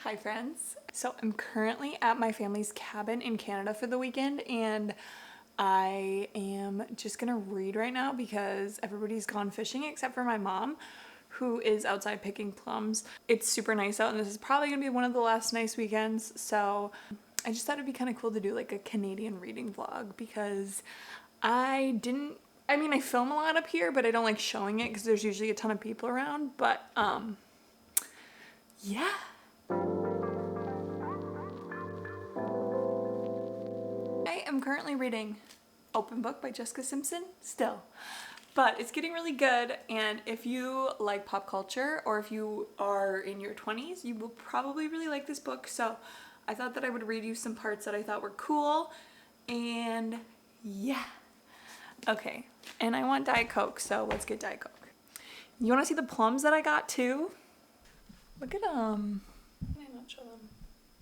Hi friends. So I'm currently at my family's cabin in Canada for the weekend and I am just gonna read right now because everybody's gone fishing except for my mom, who is outside picking plums. It's super nice out and this is probably gonna be one of the last nice weekends, so I just thought it'd be kind of cool to do like a Canadian reading vlog because I film a lot up here, but I don't like showing it because there's usually a ton of people around, but yeah. I am currently reading Open Book by Jessica Simpson still, but it's getting really good, and if you like pop culture or if you are in your 20s, you will probably really like this book. So I thought that I would read you some parts that I thought were cool, and yeah. Okay, and I want Diet Coke, so let's get Diet Coke. You want to see the plums that I got too? Look at them. Can I not show them?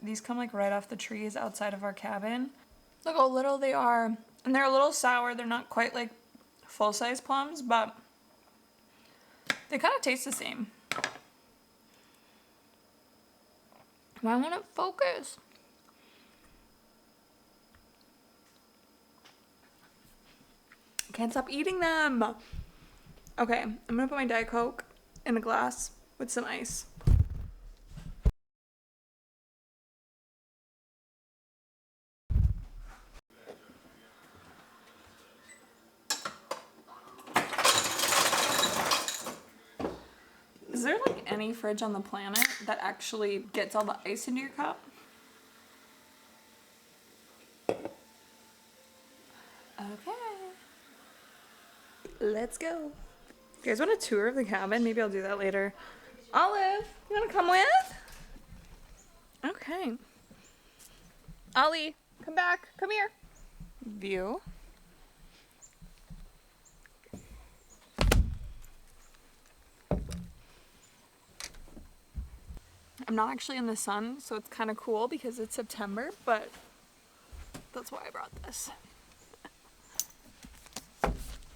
These come like right off the trees outside of our cabin. Look how little they are, and they're a little sour. They're not quite like full-size plums, but they kind of taste the same. Why won't it focus? Can't stop eating them. Okay, I'm gonna put my Diet Coke in a glass with some ice. Is there like any fridge on the planet that actually gets all the ice into your cup? Okay. Let's go. You guys want a tour of the cabin? Maybe I'll do that later. Olive, you wanna come with? Okay. Ollie, come back. Come here. View. I'm not actually in the sun, so it's kind of cool because it's September, but that's why I brought this.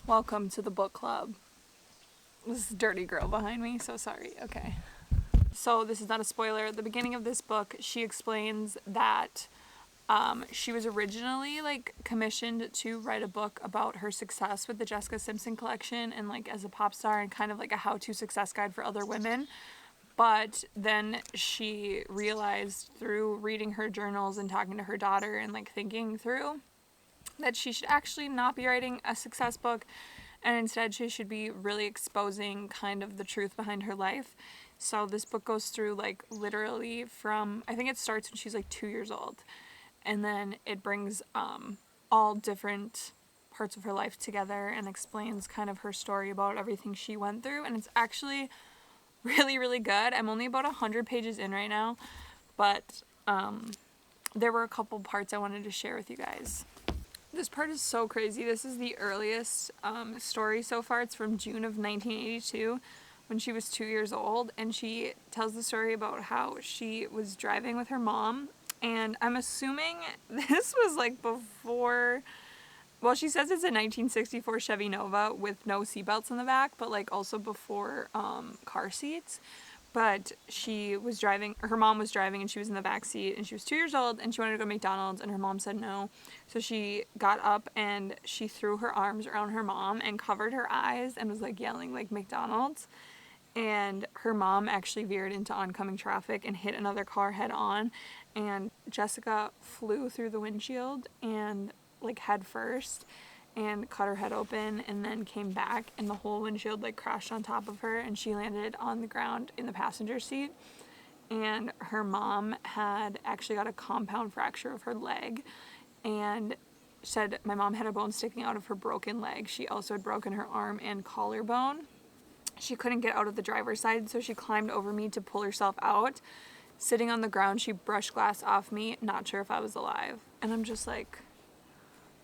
Welcome to the book club. This dirty girl behind me, so sorry. Okay. So this is not a spoiler. At the beginning of this book, she explains that she was originally like commissioned to write a book about her success with the Jessica Simpson collection and like as a pop star and kind of like a how-to success guide for other women. But then she realized through reading her journals and talking to her daughter and like thinking through that she should actually not be writing a success book, and instead she should be really exposing kind of the truth behind her life. So this book goes through like literally from, I think it starts when she's like 2 years old, and then it brings all different parts of her life together and explains kind of her story about everything she went through, and it's actually really, really good. I'm only about 100 pages in right now, but there were a couple parts I wanted to share with you guys. This part is so crazy. This is the earliest story so far. It's from June of 1982 when she was 2 years old, and she tells the story about how she was driving with her mom, and I'm assuming this was like before. Well, she says it's a 1964 Chevy Nova with no seatbelts in the back, but like also before car seats. But she was driving, her mom was driving and she was in the back seat, and she was 2 years old and she wanted to go to McDonald's and her mom said no. So she got up and she threw her arms around her mom and covered her eyes and was like yelling like McDonald's. And her mom actually veered into oncoming traffic and hit another car head on, and Jessica flew through the windshield and like head first and cut her head open, and then came back and the whole windshield like crashed on top of her and she landed on the ground in the passenger seat. And her mom had actually got a compound fracture of her leg, and said my mom had a bone sticking out of her broken leg. She also had broken her arm and collarbone. She couldn't get out of the driver's side, so she climbed over me to pull herself out. Sitting on the ground, she brushed glass off me, not sure if I was alive. And I'm just like,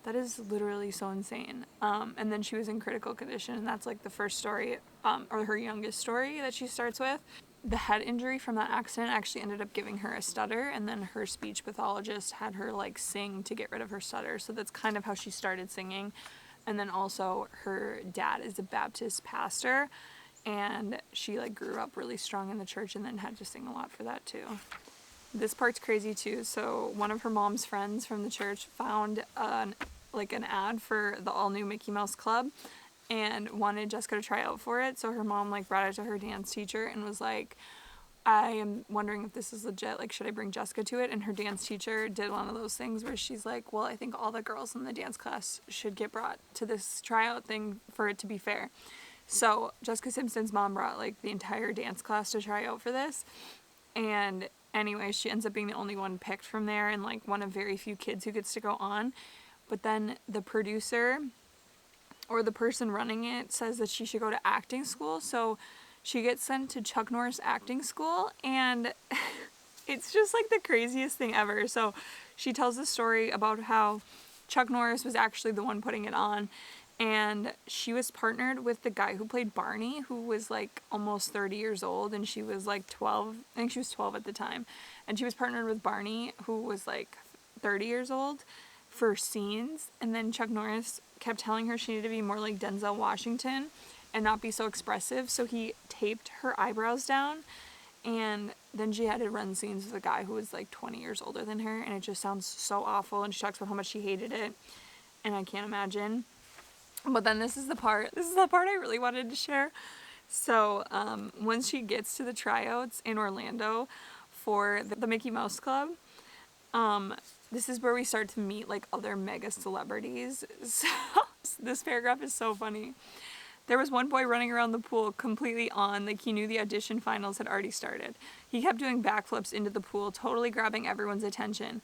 that is literally so insane. And then she was in critical condition, and that's like the first story, or her youngest story that she starts with. The head injury from that accident actually ended up giving her a stutter, and then her speech pathologist had her like sing to get rid of her stutter. So that's kind of how she started singing. And then also her dad is a Baptist pastor, and she like grew up really strong in the church and then had to sing a lot for that too. This part's crazy too. So one of her mom's friends from the church found an ad for the all new Mickey Mouse Club and wanted Jessica to try out for it. So her mom like brought it to her dance teacher and was like, I am wondering if this is legit, like should I bring Jessica to it? And her dance teacher did one of those things where she's like, well, I think all the girls in the dance class should get brought to this tryout thing for it to be fair. So Jessica Simpson's mom brought like the entire dance class to try out for this. And anyway, she ends up being the only one picked from there and like one of very few kids who gets to go on. But then the producer or the person running it says that she should go to acting school. So she gets sent to Chuck Norris acting school, and it's just like the craziest thing ever. So she tells the story about how Chuck Norris was actually the one putting it on, and she was partnered with the guy who played Barney, who was like almost 30 years old, and she was like 12. I think she was 12 at the time. And she was partnered with Barney, who was like 30 years old, for scenes. And then Chuck Norris kept telling her she needed to be more like Denzel Washington and not be so expressive, so he taped her eyebrows down, and then she had to run scenes with a guy who was like 20 years older than her, and it just sounds so awful, and she talks about how much she hated it, and I can't imagine. But then this is the part I really wanted to share. So once she gets to the tryouts in Orlando for the Mickey Mouse Club, this is where we start to meet like other mega celebrities. So this paragraph is so funny. There was one boy running around the pool completely on, like he knew the audition finals had already started. He kept doing backflips into the pool, totally grabbing everyone's attention.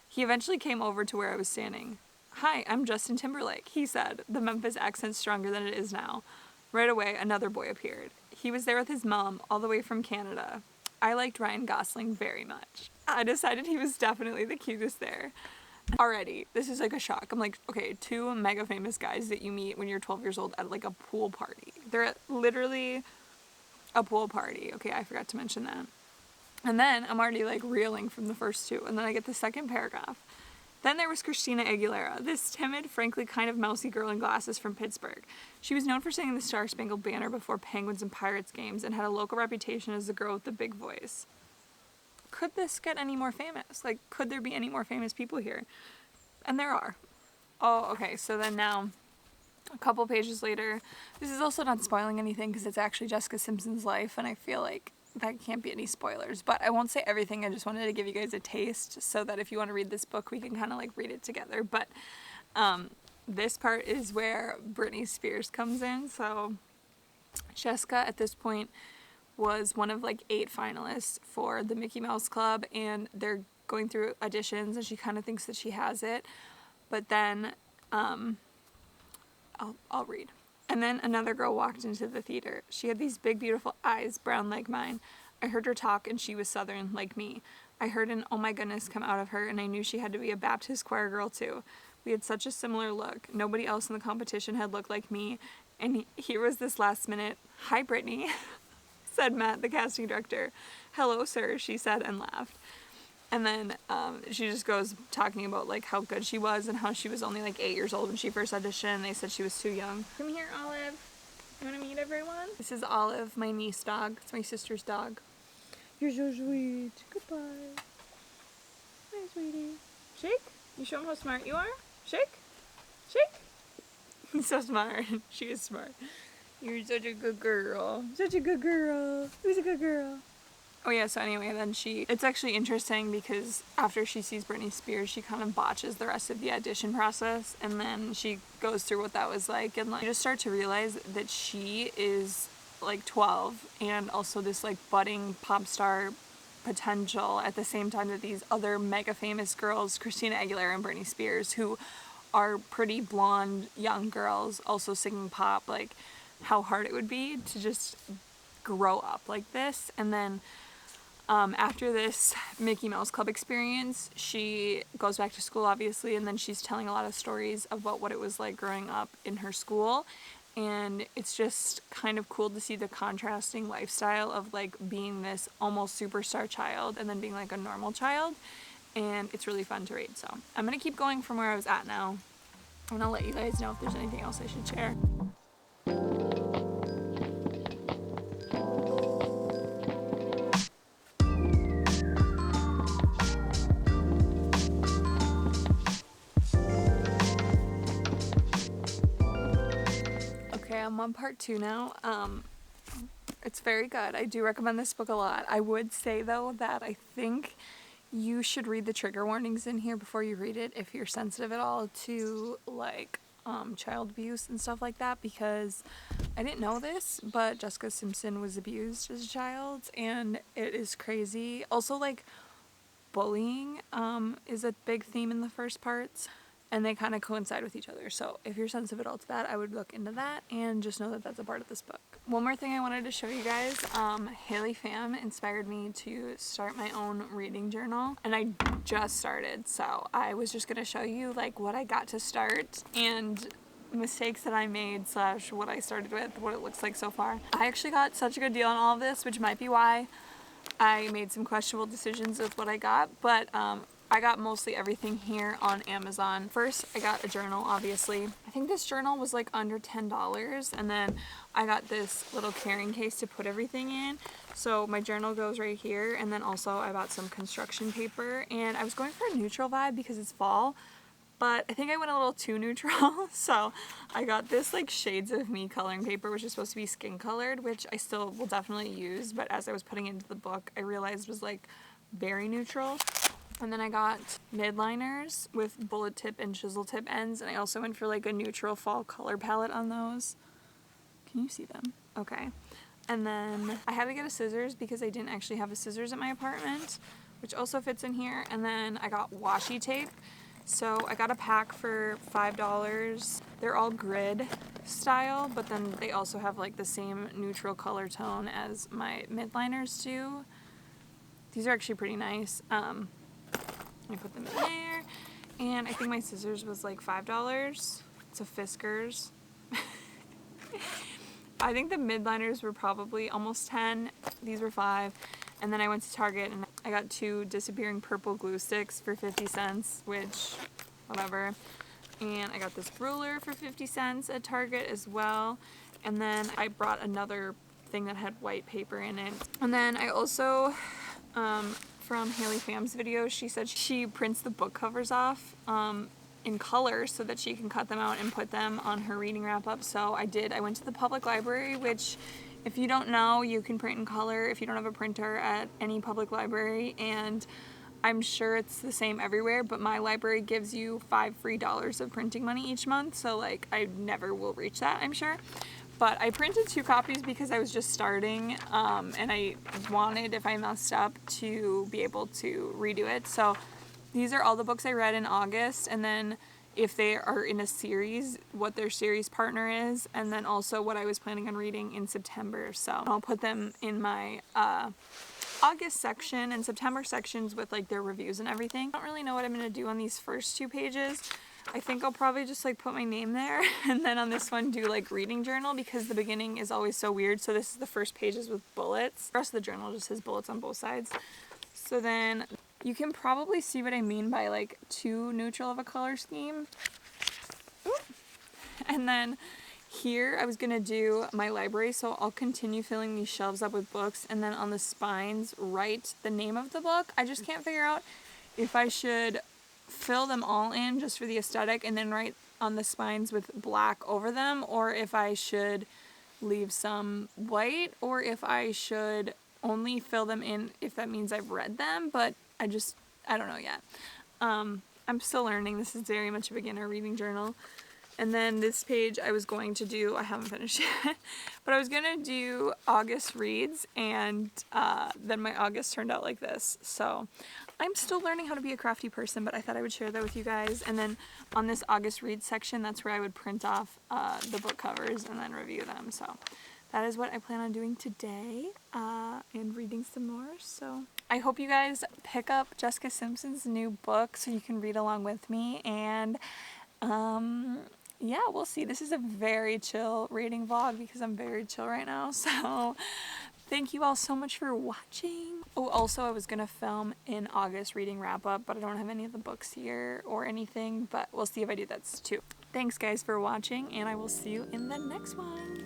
He eventually came over to where I was standing. Hi, I'm Justin Timberlake, he said, the Memphis accent stronger than it is now. Right away, another boy appeared. He was there with his mom, all the way from Canada. I liked Ryan Gosling very much. I decided he was definitely the cutest there. Already, this is like a shock. I'm like, okay, two mega famous guys that you meet when you're 12 years old at like a pool party. They're at literally a pool party. Okay, I forgot to mention that. And then I'm already like reeling from the first two. And then I get the second paragraph. Then there was Christina Aguilera, this timid, frankly kind of mousy girl in glasses from Pittsburgh. She was known for singing the Star Spangled Banner before Penguins and Pirates games and had a local reputation as the girl with the big voice. Could this get any more famous? Like, could there be any more famous people here? And there are. Oh, okay, so then now, a couple pages later, this is also not spoiling anything because it's actually Jessica Simpson's life, and I feel like that can't be any spoilers. But I won't say everything, I just wanted to give you guys a taste so that if you want to read this book, we can kind of like read it together. But this part is where Britney Spears comes in. So Jessica, at this point, was one of like 8 finalists for the Mickey Mouse Club, and they're going through auditions, and she kind of thinks that she has it. But then, I'll read. And then another girl walked into the theater. She had these big, beautiful eyes, brown like mine. I heard her talk, and she was Southern, like me. I heard an oh my goodness come out of her, and I knew she had to be a Baptist choir girl too. We had such a similar look. Nobody else in the competition had looked like me. And here was this last minute, hi Brittany, said Matt, the casting director. Hello, sir, she said and laughed. And then she just goes talking about like how good she was and how she was only like 8 years old when she first auditioned. They said she was too young. Come here, Olive. You want to meet everyone? This is Olive, my niece dog. It's my sister's dog. You're so sweet. Goodbye. Hi, sweetie. Shake. You show them how smart you are. Shake. Shake. So smart. She is smart. You're such a good girl. Such a good girl. Who's a good girl? Oh yeah, so anyway, then it's actually interesting because after she sees Britney Spears, she kind of botches the rest of the audition process, and then she goes through what that was like, and like you just start to realize that she is like 12 and also this like budding pop star potential at the same time that these other mega famous girls, Christina Aguilera and Britney Spears, who are pretty blonde young girls also singing pop, like how hard it would be to just grow up like this. And then after this Mickey Mouse Club experience, she goes back to school obviously, and then she's telling a lot of stories about what it was like growing up in her school. And it's just kind of cool to see the contrasting lifestyle of like being this almost superstar child and then being like a normal child. And it's really fun to read. So I'm going to keep going from where I was at now, and I'll let you guys know if there's anything else I should share. I'm on part 2 now. It's very good. I do recommend this book a lot. I would say though that I think you should read the trigger warnings in here before you read it if you're sensitive at all to like child abuse and stuff like that, because I didn't know this, but Jessica Simpson was abused as a child and it is crazy. Also, like, bullying is a big theme in the first parts, and they kind of coincide with each other. So if you're sensitive at all to that, I would look into that and just know that that's a part of this book. One more thing I wanted to show you guys, Haley Pham inspired me to start my own reading journal, and I just started, so I was just going to show you like what I got to start and mistakes that I made / what I started with, what it looks like so far. I actually got such a good deal on all of this, which might be why I made some questionable decisions with what I got, but I got mostly everything here on Amazon. First, I got a journal, obviously. I think this journal was like under $10, and then I got this little carrying case to put everything in. So my journal goes right here, and then also I bought some construction paper, and I was going for a neutral vibe because it's fall, but I think I went a little too neutral, so I got this like Shades of Me coloring paper, which is supposed to be skin colored, which I still will definitely use, but as I was putting it into the book, I realized was like very neutral. And then I got midliners with bullet tip and chisel tip ends, and I also went for like a neutral fall color palette on those. Can you see them? Okay. And then I had to get a scissors because I didn't actually have a scissors at my apartment, which also fits in here. And then I got washi tape. So I got a pack for $5. They're all grid style, but then they also have like the same neutral color tone as my midliners do. These are actually pretty nice. I put them in there, and I think my scissors was like $5. It's a Fiskars. I think the midliners were probably almost 10. These were 5. And then I went to Target and I got 2 disappearing purple glue sticks for 50 cents, which, whatever. And I got this ruler for 50 cents at Target as well. And then I brought another thing that had white paper in it. And then I also, from Haley Pham's video, she said she prints the book covers off in color so that she can cut them out and put them on her reading wrap-up. So I did. I went to the public library, which, if you don't know, you can print in color if you don't have a printer at any public library, and I'm sure it's the same everywhere, but my library gives you $5 free of printing money each month, so like I never will reach that, I'm sure. But I printed 2 copies because I was just starting, and I wanted, if I messed up, to be able to redo it. So these are all the books I read in August, and then if they are in a series, what their series partner is, and then also what I was planning on reading in September. So I'll put them in my August section and September sections with like their reviews and everything. I don't really know what I'm going to do on these first 2 pages. I think I'll probably just like put my name there, and then on this one do like reading journal, because the beginning is always so weird. So this is the first pages with bullets. The rest of the journal just has bullets on both sides. So then you can probably see what I mean by like too neutral of a color scheme. Ooh. And then here I was gonna do my library, so I'll continue filling these shelves up with books, and then on the spines write the name of the book. I just can't figure out if I should fill them all in just for the aesthetic and then write on the spines with black over them, or if I should leave some white, or if I should only fill them in if that means I've read them, but I don't know yet. I'm still learning. This is very much a beginner reading journal. And then this page I was going to do, I haven't finished yet, but I was going to do August reads, and then my August turned out like this. So I'm still learning how to be a crafty person, but I thought I would share that with you guys. And then on this August reads section, that's where I would print off the book covers and then review them. So that is what I plan on doing today, and reading some more. So I hope you guys pick up Jessica Simpson's new book so you can read along with me. And yeah, we'll see. This is a very chill reading vlog because I'm very chill right now. So thank you all so much for watching. Oh, also I was gonna film in August reading wrap up, but I don't have any of the books here or anything, but we'll see if I do that too. Thanks guys for watching, and I will see you in the next one.